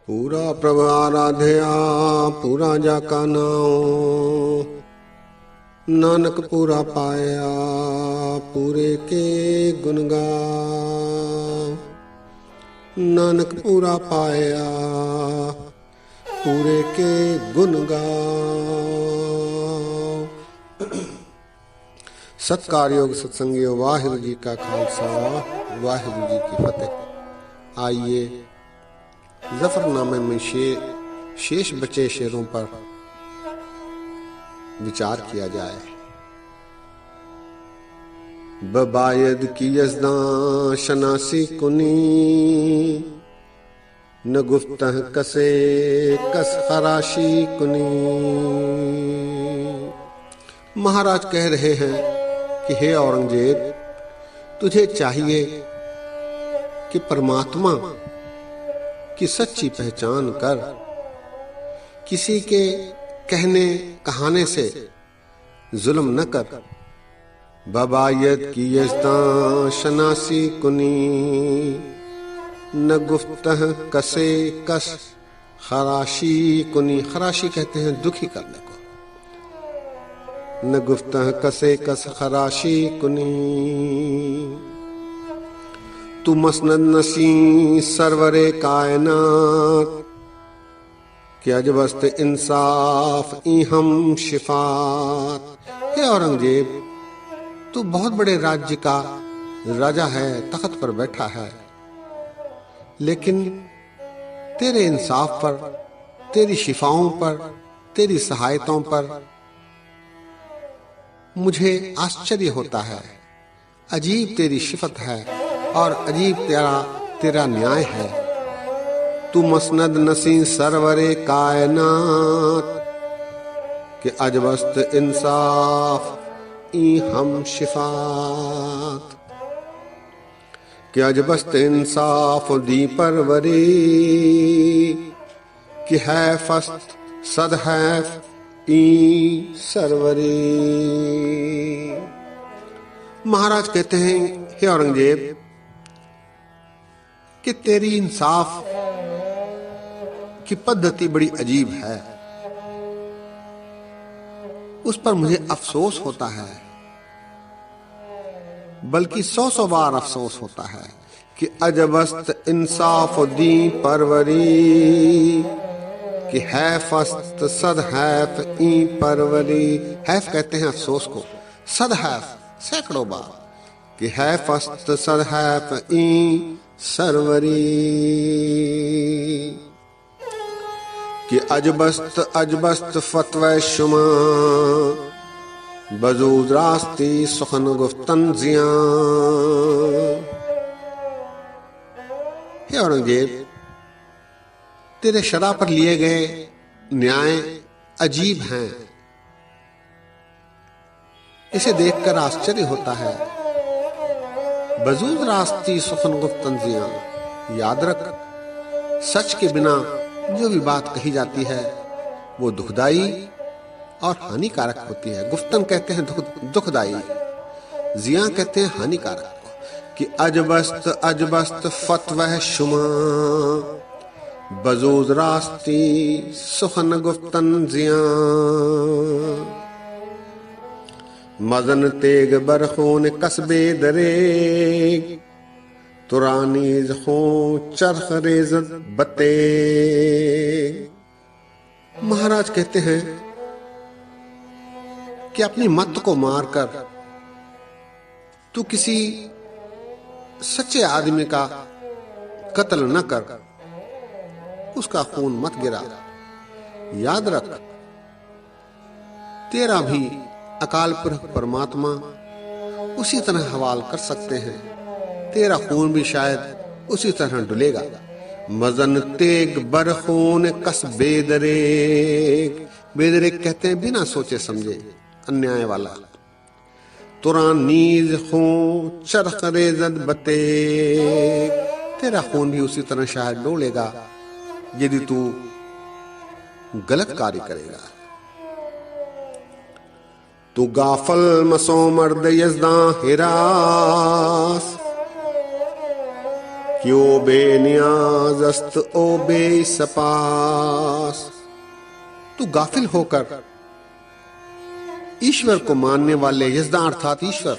पूरा प्रभ आराध्या पूरा जाका नाम, नानक पूरा पाया पूरे के गुण गाओ। नानक पूरा पाया पूरे के गुण गाओ। सत्कारयोग सत्संगियों, वाहिगुरु जी का खालसा वाहिगुरु जी की फतेह। आइए जफरनामे में शेष बचे शेरों पर विचार किया जाए। बबायद की यज़दां शनासी कुनी, न गुफ्तह कसे कस खराशी कुनी। महाराज कह रहे हैं कि हे औरंगजेब, तुझे चाहिए कि परमात्मा की सच्ची पहचान कर, किसी के कहने कहाने से जुल्म न कर। बबायत की यज़दां शनासी कुनी, न गुफ्तह कसे कस खराशी कुनी। खराशी कहते हैं दुखी करने को। न गुफ्तह कसे कस खराशी कुनी। तू मसनद नसी सरवरे कायनात, कि अजबस्त इंसाफ ई हम शिफात। हे औरंगजेब, तू बहुत बड़े राज्य का राजा है, तख्त पर बैठा है, लेकिन तेरे इंसाफ पर, तेरी शिफाओं पर, तेरी सहायताओं पर मुझे आश्चर्य होता है। अजीब तेरी शिफत है और अजीब तेरा न्याय है। तू मसनद नसी सरवरे कायनात, कि अजबस्त इंसाफ ई हम शिफात। कि अजबस्त इंसाफ दी परवरी, कि है फस्त सद है ई सरवरी। महाराज कहते हैं, हे औरंगजेब, कि तेरी इंसाफ की पद्धति बड़ी अजीब है। उस पर मुझे अफसोस होता है, बल्कि 100 बार अफसोस होता है कि अजबस्त इंसाफ दी परवरी, कि है फस्त सद हैफ ई परवरी। हैफ कहते हैं अफसोस को, सद हैफ सैकड़ों बार, कि है फस्त सद हैफ ई सरवरी। कि अजबस्त फतवे शुमा, बजूद रास्ती सुखन गुफ्तन जियां। हे औरंगजेब, तेरे शरा पर लिए गए न्याय अजीब हैं। इसे देखकर आश्चर्य होता है। बजूद रास्ती सुखन गुफ्तन जियां। याद रख, सच के बिना जो भी बात कही जाती है वो दुखदाई और हानिकारक होती है। गुफ्तन कहते हैं दुखदाई, जियां कहते हैं हानिकारक। कि अजबस्त फतवह शुमा, बजूद रास्ती सुखन गुफ्तन जियां। मजन तेग बरखून कसबे दरेग, तुरानीज खो चरख रेज़त बते। महाराज कहते हैं कि अपनी मत को मारकर तू किसी सच्चे आदमी का कत्ल न कर, उसका खून मत गिरा। याद रख, तेरा भी अकाल पुरख परमात्मा उसी तरह हवाल कर सकते हैं। तेरा खून भी शायद उसी तरह डुलेगा। मजन तेग बरखून कस बेदरेग। बेदरेग कहते हैं बिना सोचे समझे, अन्याय वाला। तुरा नीज खून चरख रेज़त बते। तेरा खून भी उसी तरह शायद डोलेगा यदि तू गलत कार्य करेगा। तू गाफल मसो मर्द यज़दां हिरास, क्यों बेनियाज़स्त ओ बेसपास। तू गाफिल होकर ईश्वर को मानने वाले यज़दा अर्थात ईश्वर,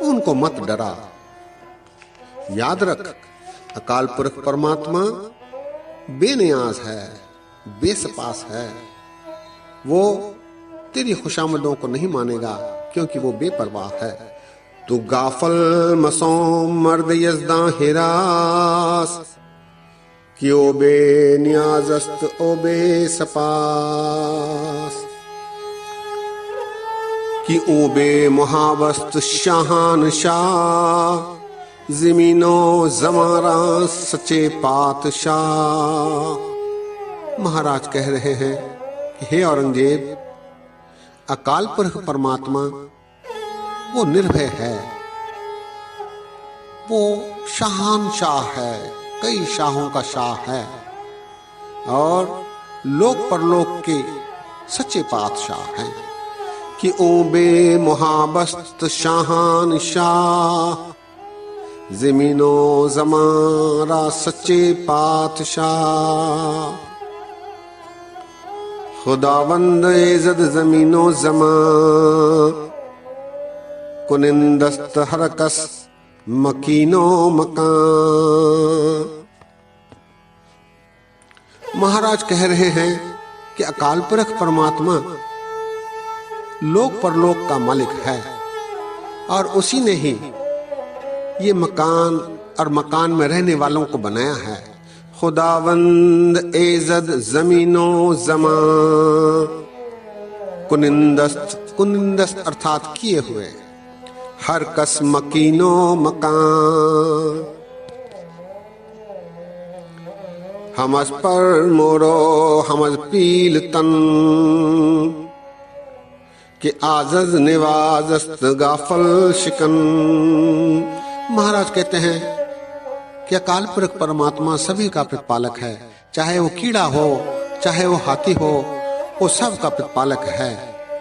उनको मत डरा। याद रख, अकाल पुरख परमात्मा बेनियाज है, बेसपास है। वो तेरी खुशामदों को नहीं मानेगा क्योंकि वो बेपरवाह है। तू गाफल मसोम मर्द यज़दा हिरास, क्यों बेनियाज़स्त ओ बेसपास। कि ओ बे मुहावस्त शाहान शाह, ज़मीनो ज़मारा सच्चे पातशाह। महाराज कह रहे हैं कि हे औरंगजेब, अकाल पुरख परमात्मा वो निर्भय है, वो शाहान शाह है, कई शाहों का शाह है और लोक परलोक के सच्चे पातशाह हैं। कि ओ बे मुहाबस्त शाहान शाह, ज़मीनो ज़मारा सच्चे पातशाह। खुदावंद इज़्ज़त ज़मीनो ज़मा, कुनिंदस्त हरकस मकीनो मकान। महाराज कह रहे हैं कि अकाल पुरख परमात्मा लोक परलोक का मालिक है और उसी ने ही ये मकान और मकान में रहने वालों को बनाया है। खुदावंद इज़्ज़त ज़मीनो ज़मा, कुनिंदस्त, कुनिंदस्त अर्थात किए हुए, हर कस मकीनो मकान। हमस पर मोरो हमस पील तन, कि आज़ज़ निवाज़स्त गाफल शिकन। महाराज कहते हैं कि अकाल पुरख परमात्मा सभी का प्रतिपालक है, चाहे वो कीड़ा हो, चाहे वो हाथी हो, वो सब का प्रतिपालक है।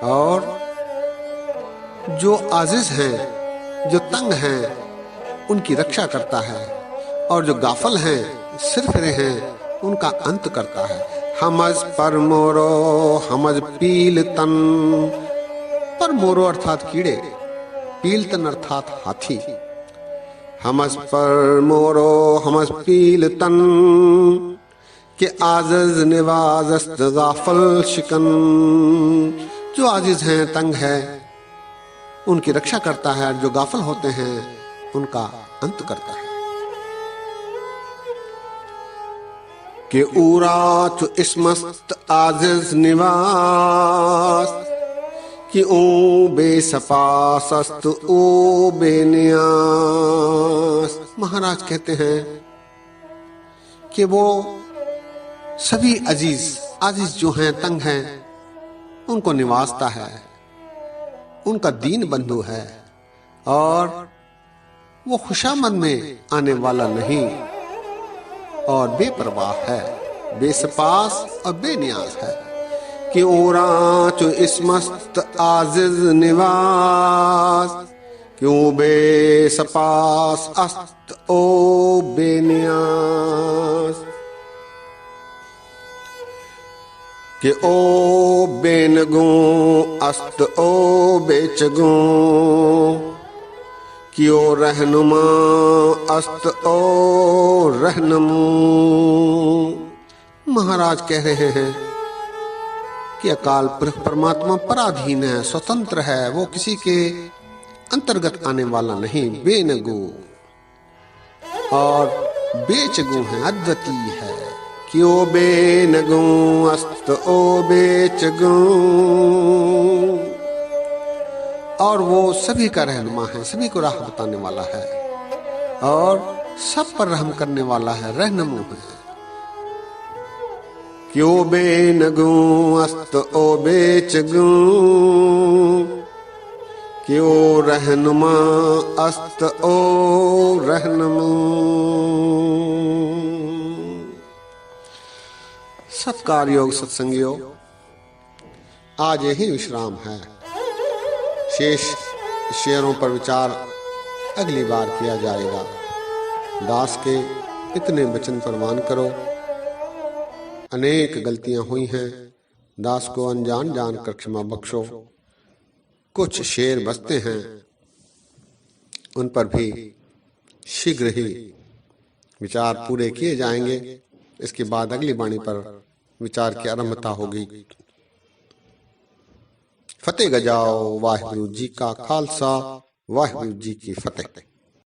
और जो आजिज हैं, जो तंग हैं, उनकी रक्षा करता है और जो गाफल हैं, सिरफिरे हैं, उनका अंत करता है। हमज पर मोरो हमज पील तन, पर मोरो अर्थात कीड़े, पील तन अर्थात हाथी। हमज पर मोरो हमज पील तन, के आज़ज़ निवाज़स्त गाफल शिकन। जो आजिज हैं, तंग है, उनकी रक्षा करता है, जो गाफल होते हैं उनका अंत करता है। कि ऊरा चु इसमस्त आजिज निवास, कि ओ बेसपासस्त ओ बेनियास। महाराज कहते हैं कि वो सभी अजीज, आजिज जो हैं, तंग हैं, उनको निवासता है, उनका दीन बंधु है और वो खुशामद में आने वाला नहीं और बेपरवाह है, बेसपास और बेनियाज है। कि ओरा चो इसमस्त आजिज निवास, क्यों बेसपास अस्त ओ बेनियाज। कि ओ बेनगू अस्त ओ बेचगू, कि ओ रहनुमा अस्त ओ रहनुमू। महाराज कह रहे हैं कि अकाल पुरख परमात्मा पराधीन है, स्वतंत्र है, वो किसी के अंतर्गत आने वाला नहीं, बेनगू और बेचगू है, अद्वितीय है। क्यों बेनगू अस्त ओ बेचगू, और वो सभी का रहनुमा है, सभी को राह बताने वाला है और सब पर रहम करने वाला है, रहनुमा है। क्यों बेनगू अस्त ओ बेचगू, क्यों रहनुमा अस्त ओ रहनुमू। सत्कार योग सत्संगियों, आज यही विश्राम है। शेष शेरों पर विचार अगली बार किया जाएगा। दास के इतने वचन प्रमाण करो। अनेक गलतियां हुई हैं, दास को अनजान जानकर क्षमा बख्शो। कुछ शेर बचते हैं, उन पर भी शीघ्र ही विचार पूरे किए जाएंगे। इसके बाद अगली वाणी पर विचार की आरंभता होगी। फतेह गजाओ। वाहिगुरु जी का खालसा, वाहिगुरु जी की फतेह।